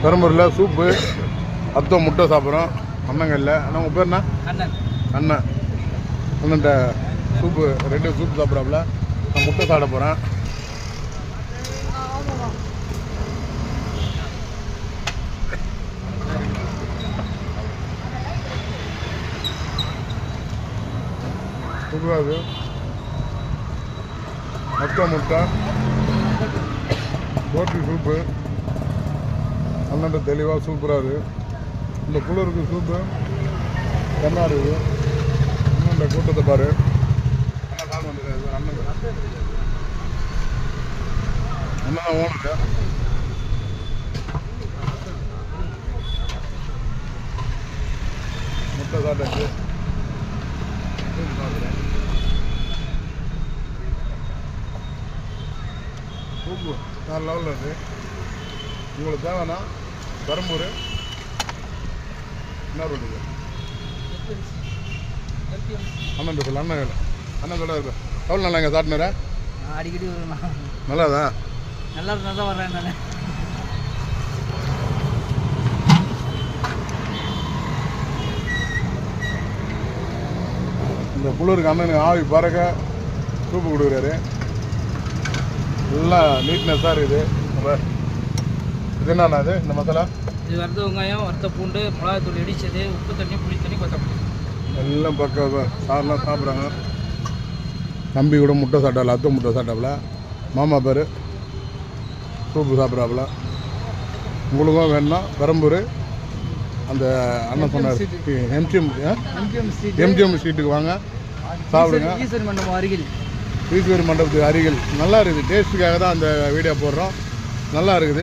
பெரம்பூரில் soup அத்தம் முட்டை சாப்பிட்றோம். அண்ணங்க இல்லை ஆனால் உங்கள் பேர் என்ன? அண்ணன். அண்ணன்ட்ட சூப்பு 2 சூப்பு சாப்பிட்றாப்புல. நான் முட்டை சாப்பிட போகிறேன். சூப்பராக அத்தம் முட்டை போட்டி சூப்பு அண்ணன்ட்ட தெளிவாக சூப்பராக இருக்குது. இந்த குளிருக்கு சூப்பு என்ன இருக்குது. அண்ணன் கூட்டத்தை பாரு. அண்ணன் தான் ஓனரு. முட்டை சாப்பிட்டாச்சு. சூப்பு வேறு லெவலில் இருக்குது. உங்களுக்கு தேவைன்னா பெரம்பூர் என்ன ரோடு அண்ணன் பேசல. அண்ணன் சொல்ல இருக்கு. எவ்வளோ நல்லா இங்கே சாட்டினரா? அடிக்கடி நல்லாதா? நல்லா வர்றேன் நான். இந்த குளிருக்கு அண்ணனுக்கு ஆவி பறக்க சூப்பு கொடுக்குறாரு. எல்லாம் நீட்னஸாக இருக்குது. இது என்னண்ணா இது இந்த மசாலா? இது வறுத்த வெங்காயம், வறுத்த பூண்டு, மிளகாத்தூள் இடிச்சது, உப்பு தண்ணி, புளி தண்ணி, கொத்தமல்லி எல்லாம் பக்கம் சாரெலாம் சாப்பிட்றாங்க. தம்பி கூட முட்டை சாப்பிட்டால, அத்தை முட்டை சாப்பிட்டாப்புல. மாமா பேர் சூப்பு சாப்பிட்றாப்புல. உங்களுக்கும் வேணும்னா பெரம்பூர் அந்த அண்ணன் சொன்னார் எம்ஜிஎம் ஸ்ட்ரீட்டுக்கு வாங்க, சாப்பிடுங்க. ஈஸ்வரி மண்டபம் அருகில். ஈஸ்வரி மண்டபத்துக்கு அருகில். நல்லா இருக்குது. டேஸ்ட்டுக்காக தான் அந்த வீடியோ போடுறோம். நல்லா இருக்குது.